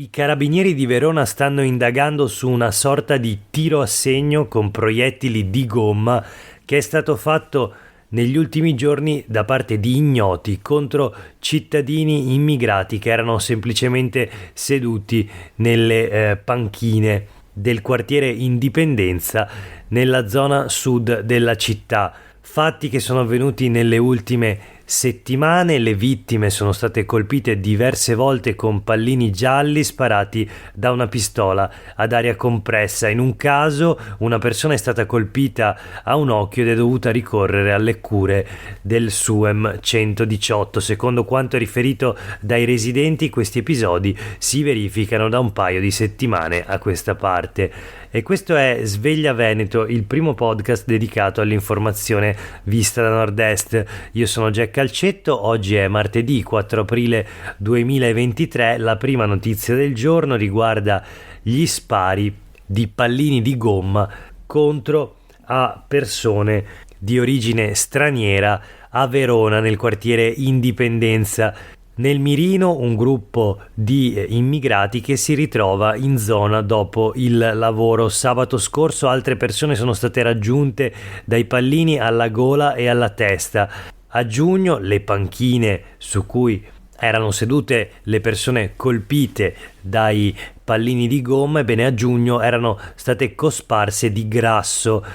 I carabinieri di Verona stanno indagando su una sorta di tiro a segno con proiettili di gomma che è stato fatto negli ultimi giorni da parte di ignoti contro cittadini immigrati che erano semplicemente seduti nelle panchine del quartiere Indipendenza nella zona sud della città. Fatti che sono avvenuti nelle ultime settimane. Le vittime sono state colpite diverse volte con pallini gialli sparati da una pistola ad aria compressa. In un caso una persona è stata colpita a un occhio ed è dovuta ricorrere alle cure del SUEM 118. Secondo quanto riferito dai residenti, questi episodi si verificano da un paio di settimane a questa parte. E questo è Sveglia Veneto, il primo podcast dedicato all'informazione vista da nord-est. Io sono Jack Calcetto, oggi è martedì 4 aprile 2023. La prima notizia del giorno riguarda gli spari di pallini di gomma contro a persone di origine straniera a Verona, nel quartiere Indipendenza. Nel mirino un gruppo di immigrati che si ritrova in zona dopo il lavoro. Sabato scorso altre persone sono state raggiunte dai pallini alla gola e alla testa. A giugno le panchine su cui erano sedute le persone colpite dai pallini di gomma, ebbene a giugno erano state cosparse di grasso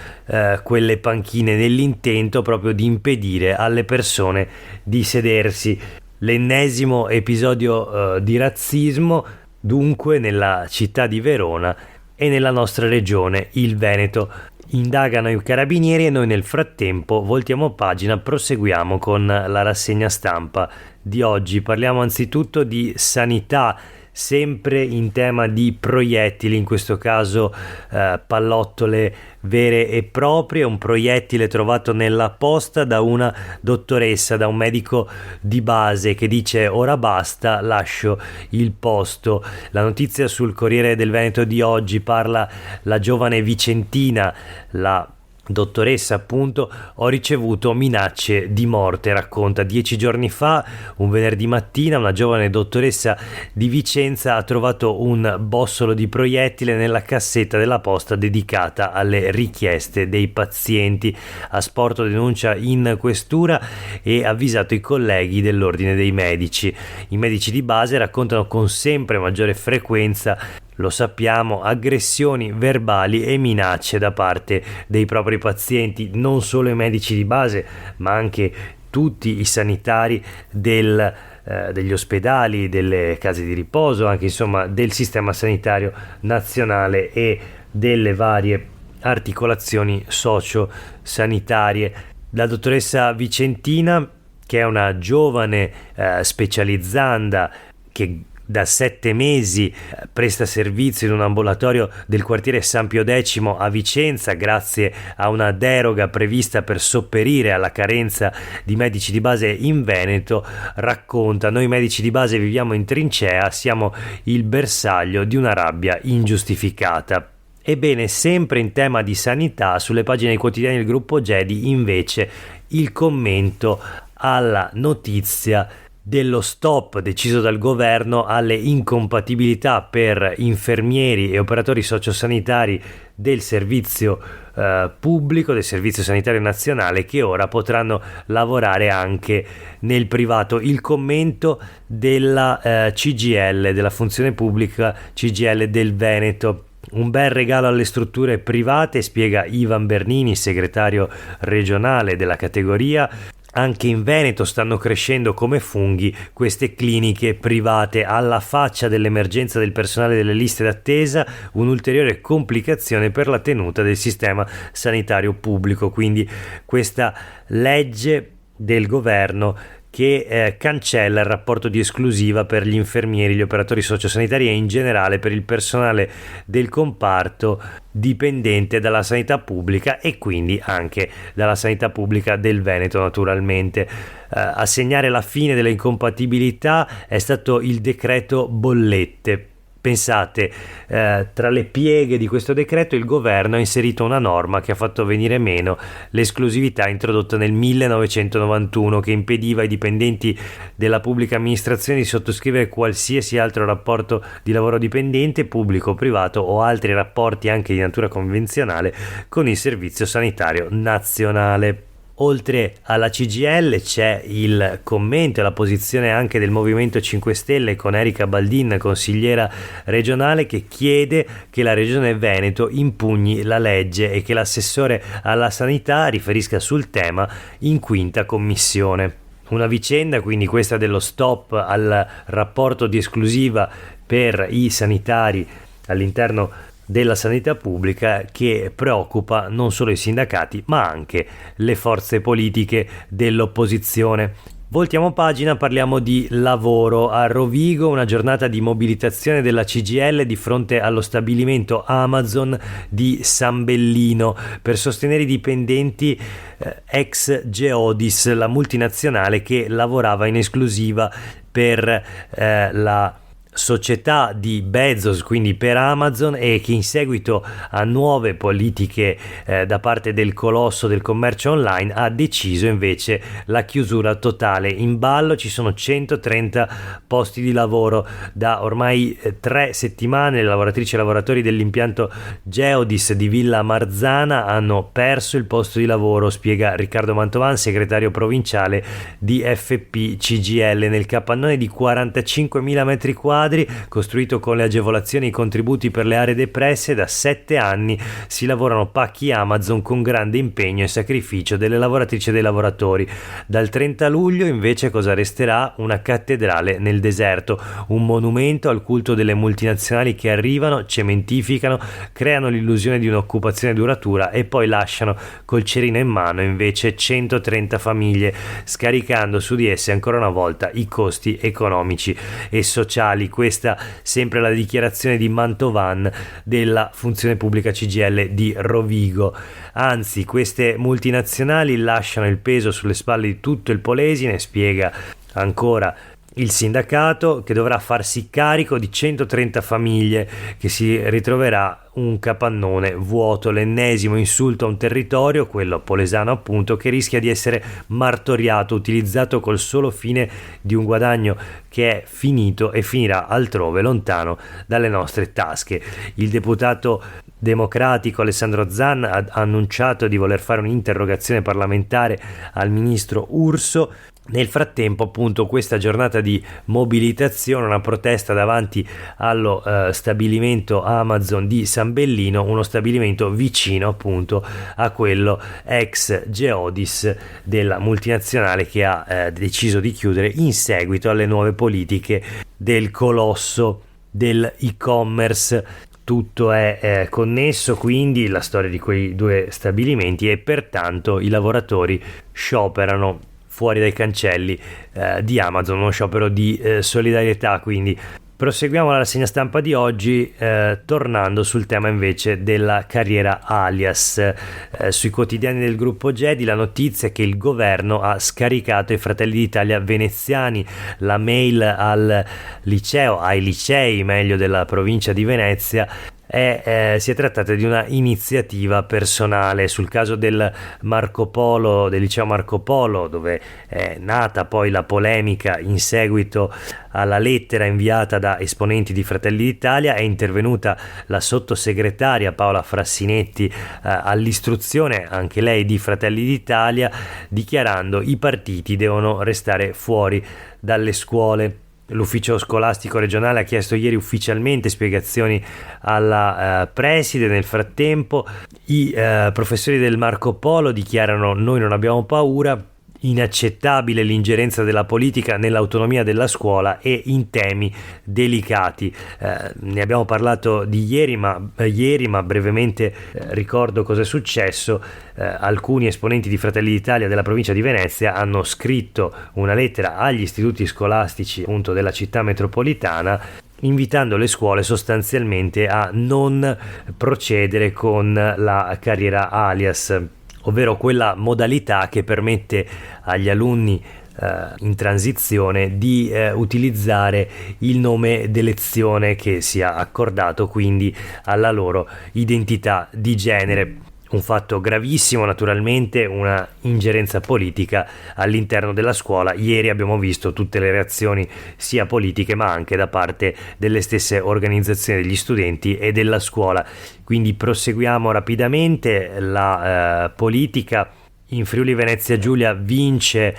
quelle panchine, nell'intento proprio di impedire alle persone di sedersi. L'ennesimo episodio di razzismo dunque nella città di Verona e nella nostra regione, il Veneto. Indagano i carabinieri e noi nel frattempo voltiamo pagina, proseguiamo con la rassegna stampa di oggi. Parliamo anzitutto di sanità, sempre in tema di proiettili, in questo caso pallottole vere e proprie. Un proiettile trovato nella posta da una dottoressa, da un medico di base che dice: ora basta, lascio il posto. La notizia sul Corriere del Veneto di oggi parla la giovane vicentina, la dottoressa appunto: ho ricevuto minacce di morte, racconta. 10 giorni fa, un venerdì mattina, una giovane dottoressa di Vicenza ha trovato un bossolo di proiettile nella cassetta della posta dedicata alle richieste dei pazienti. Ha sporto denuncia in questura e avvisato i colleghi dell'ordine dei medici. I medici di base raccontano con sempre maggiore frequenza, lo sappiamo, aggressioni verbali e minacce da parte dei propri pazienti. Non solo i medici di base, ma anche tutti i sanitari degli ospedali, delle case di riposo, anche insomma del sistema sanitario nazionale e delle varie articolazioni socio-sanitarie. La dottoressa vicentina, che è una giovane specializzanda che da 7 mesi presta servizio in un ambulatorio del quartiere San Pio X a Vicenza grazie a una deroga prevista per sopperire alla carenza di medici di base in Veneto, racconta: noi medici di base viviamo in trincea, siamo il bersaglio di una rabbia ingiustificata. Ebbene, sempre in tema di sanità, sulle pagine dei quotidiani del gruppo Gedi invece il commento alla notizia dello stop deciso dal governo alle incompatibilità per infermieri e operatori sociosanitari del servizio pubblico, del Servizio Sanitario Nazionale, che ora potranno lavorare anche nel privato. Il commento della CGIL, della funzione pubblica CGIL del Veneto: un bel regalo alle strutture private, spiega Ivan Bernini, segretario regionale della categoria. Anche in Veneto stanno crescendo come funghi queste cliniche private, alla faccia dell'emergenza del personale delle liste d'attesa, un'ulteriore complicazione per la tenuta del sistema sanitario pubblico. Quindi questa legge del governo che cancella il rapporto di esclusiva per gli infermieri, gli operatori sociosanitari e in generale per il personale del comparto dipendente dalla sanità pubblica e quindi anche dalla sanità pubblica del Veneto, naturalmente. A segnare la fine delle incompatibilità è stato il decreto bollette. Pensate, tra le pieghe di questo decreto il governo ha inserito una norma che ha fatto venire meno l'esclusività introdotta nel 1991, che impediva ai dipendenti della pubblica amministrazione di sottoscrivere qualsiasi altro rapporto di lavoro dipendente, pubblico o privato, o altri rapporti anche di natura convenzionale con il Servizio Sanitario Nazionale. Oltre alla CGIL c'è il commento e la posizione anche del Movimento 5 Stelle con Erika Baldin, consigliera regionale, che chiede che la Regione Veneto impugni la legge e che l'assessore alla sanità riferisca sul tema in 5ª commissione. Una vicenda quindi questa dello stop al rapporto di esclusiva per i sanitari all'interno della sanità pubblica, che preoccupa non solo i sindacati ma anche le forze politiche dell'opposizione. Voltiamo pagina, parliamo di lavoro. A Rovigo una giornata di mobilitazione della CGIL di fronte allo stabilimento Amazon di San Bellino per sostenere i dipendenti ex Geodis, la multinazionale che lavorava in esclusiva per la società di Bezos, quindi per Amazon, e che in seguito a nuove politiche da parte del colosso del commercio online ha deciso invece la chiusura totale. In ballo ci sono 130 posti di lavoro. Da ormai 3 settimane le lavoratrici e lavoratori dell'impianto Geodis di Villa Marzana hanno perso il posto di lavoro, spiega Riccardo Mantovan, segretario provinciale di FP CGIL. Nel capannone di 45.000 metri quadri costruito con le agevolazioni e i contributi per le aree depresse, da 7 anni si lavorano pacchi Amazon con grande impegno e sacrificio delle lavoratrici e dei lavoratori. Dal 30 luglio invece cosa resterà? Una cattedrale nel deserto, un monumento al culto delle multinazionali che arrivano, cementificano, creano l'illusione di un'occupazione duratura e poi lasciano col cerino in mano invece 130 famiglie, scaricando su di esse ancora una volta i costi economici e sociali. Questa sempre la dichiarazione di Mantovan della funzione pubblica CGIL di Rovigo. Anzi, queste multinazionali lasciano il peso sulle spalle di tutto il Polesine, spiega ancora il sindacato, che dovrà farsi carico di 130 famiglie, che si ritroverà un capannone vuoto, l'ennesimo insulto a un territorio, quello polesano appunto, che rischia di essere martoriato, utilizzato col solo fine di un guadagno che è finito e finirà altrove, lontano dalle nostre tasche. Il deputato democratico Alessandro Zan ha annunciato di voler fare un'interrogazione parlamentare al ministro Urso. Nel frattempo, appunto, questa giornata di mobilitazione, una protesta davanti allo stabilimento Amazon di San Bellino, uno stabilimento vicino appunto a quello ex Geodis della multinazionale che ha deciso di chiudere in seguito alle nuove politiche del colosso del e-commerce. Tutto è connesso, quindi la storia di quei due stabilimenti, e pertanto i lavoratori scioperano fuori dai cancelli di Amazon, uno sciopero di solidarietà. Quindi proseguiamo la rassegna stampa di oggi tornando sul tema invece della carriera alias. Sui quotidiani del gruppo Gedi la notizia è che il governo ha scaricato ai Fratelli d'Italia veneziani. La mail ai licei meglio della provincia di Venezia si è trattata di una iniziativa personale. Sul caso del liceo Marco Polo, dove è nata poi la polemica in seguito alla lettera inviata da esponenti di Fratelli d'Italia, è intervenuta la sottosegretaria Paola Frassinetti all'istruzione, anche lei di Fratelli d'Italia, dichiarando: i partiti devono restare fuori dalle scuole. L'ufficio scolastico regionale ha chiesto ieri ufficialmente spiegazioni alla preside. Nel frattempo i professori del Marco Polo dichiarano: noi non abbiamo paura, inaccettabile l'ingerenza della politica nell'autonomia della scuola e in temi delicati. Ne abbiamo parlato ieri, ma brevemente ricordo cosa è successo. Alcuni esponenti di Fratelli d'Italia della provincia di Venezia hanno scritto una lettera agli istituti scolastici appunto della città metropolitana, invitando le scuole sostanzialmente a non procedere con la carriera alias, ovvero quella modalità che permette agli alunni in transizione di utilizzare il nome d'elezione che sia accordato quindi alla loro identità di genere. Un fatto gravissimo, naturalmente, una ingerenza politica all'interno della scuola. Ieri abbiamo visto tutte le reazioni sia politiche ma anche da parte delle stesse organizzazioni degli studenti e della scuola. Quindi proseguiamo rapidamente la politica. In Friuli Venezia Giulia vince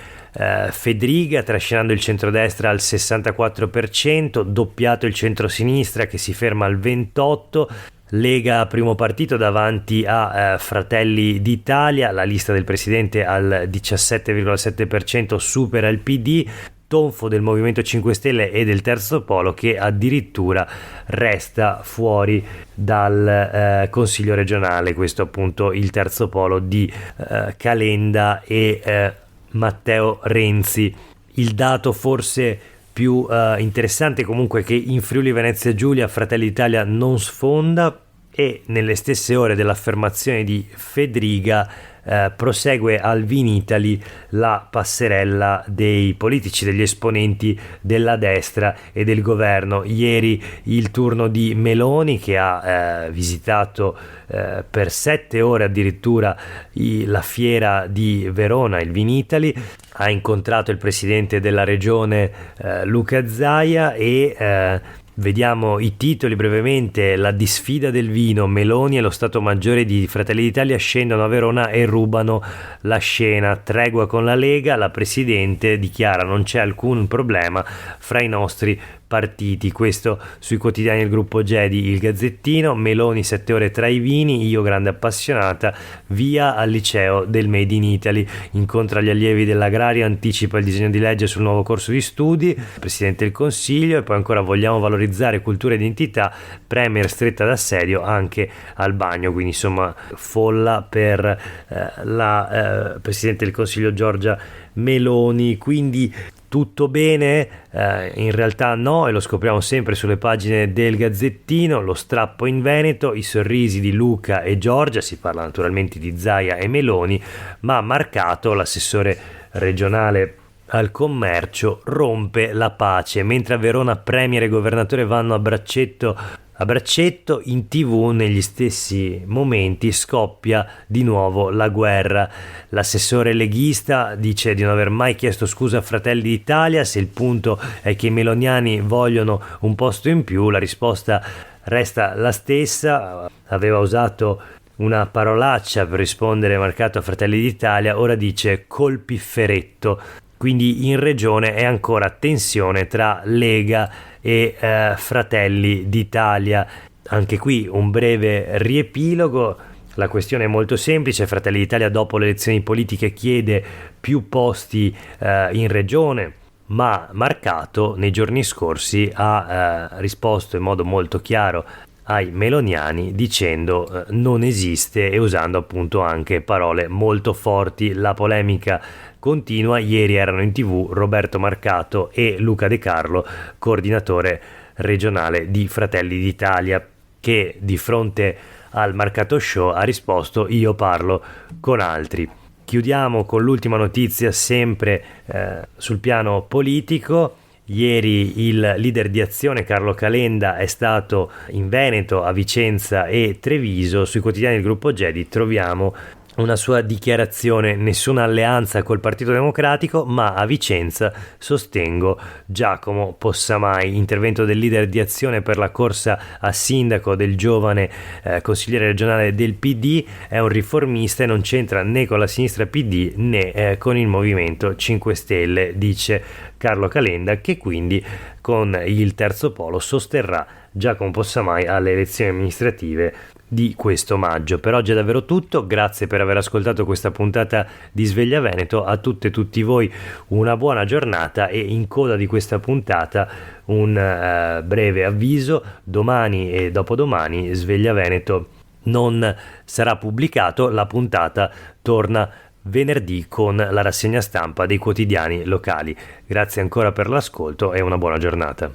Fedriga, trascinando il centrodestra al 64%, doppiato il centrosinistra che si ferma al 28%. Lega primo partito davanti a Fratelli d'Italia, la lista del presidente al 17,7% supera il PD, tonfo del Movimento 5 Stelle e del Terzo Polo che addirittura resta fuori dal Consiglio regionale, questo appunto il Terzo Polo di Calenda e Matteo Renzi. Il dato forse più interessante comunque che in Friuli Venezia Giulia Fratelli d'Italia non sfonda e nelle stesse ore dell'affermazione di Fedriga prosegue al Vinitaly la passerella dei politici, degli esponenti della destra e del governo. Ieri il turno di Meloni che ha visitato per 7 ore addirittura la fiera di Verona, il Vinitaly, ha incontrato il presidente della regione Luca Zaia e vediamo i titoli brevemente. La disfida del vino, Meloni e lo Stato Maggiore di Fratelli d'Italia scendono a Verona e rubano la scena, tregua con la Lega, la Presidente dichiara non c'è alcun problema fra i nostri partiti. Questo sui quotidiani del gruppo Gedi. Il Gazzettino, Meloni 7 ore tra i vini, io grande appassionata, via al liceo del Made in Italy, incontra gli allievi dell'agraria, anticipa il disegno di legge sul nuovo corso di studi, Presidente del Consiglio, e poi ancora vogliamo valorizzare cultura e identità, Premier stretta d'assedio anche al bagno. Quindi insomma folla per la Presidente del Consiglio Giorgia Meloni. Quindi tutto bene? In realtà no, e lo scopriamo sempre sulle pagine del Gazzettino. Lo strappo in Veneto, i sorrisi di Luca e Giorgia, si parla naturalmente di Zaia e Meloni, ma Marcato, l'assessore regionale al commercio, rompe la pace, mentre a Verona premier e governatore vanno a braccetto. In TV negli stessi momenti scoppia di nuovo la guerra. L'assessore leghista dice di non aver mai chiesto scusa a Fratelli d'Italia, se il punto è che i meloniani vogliono un posto in più, la risposta resta la stessa. Aveva usato una parolaccia per rispondere Marcato a Fratelli d'Italia, ora dice colpifferetto. Quindi in regione è ancora tensione tra Lega e Fratelli d'Italia. Anche qui un breve riepilogo. La questione è molto semplice. Fratelli d'Italia dopo le elezioni politiche chiede più posti in regione, ma Marcato nei giorni scorsi ha risposto in modo molto chiaro ai meloniani dicendo non esiste, e usando appunto anche parole molto forti. La polemica continua. Ieri erano in TV Roberto Marcato e Luca De Carlo, coordinatore regionale di Fratelli d'Italia, che di fronte al Marcato Show ha risposto io parlo con altri. Chiudiamo con l'ultima notizia sempre sul piano politico. Ieri il leader di Azione Carlo Calenda è stato in Veneto, a Vicenza e Treviso. Sui quotidiani del gruppo Gedi troviamo una sua dichiarazione: nessuna alleanza col Partito Democratico, ma a Vicenza sostengo Giacomo Possamai. Intervento del leader di Azione per la corsa a sindaco del giovane consigliere regionale del PD. È un riformista e non c'entra né con la sinistra PD né con il Movimento 5 Stelle, dice Carlo Calenda, che quindi con il Terzo Polo sosterrà Giacomo Possamai alle elezioni amministrative di questo maggio. Per oggi è davvero tutto, grazie per aver ascoltato questa puntata di Sveglia Veneto. A tutte e tutti voi una buona giornata, e in coda di questa puntata un breve avviso: domani e dopodomani Sveglia Veneto non sarà pubblicato, la puntata torna venerdì con la rassegna stampa dei quotidiani locali. Grazie ancora per l'ascolto e una buona giornata.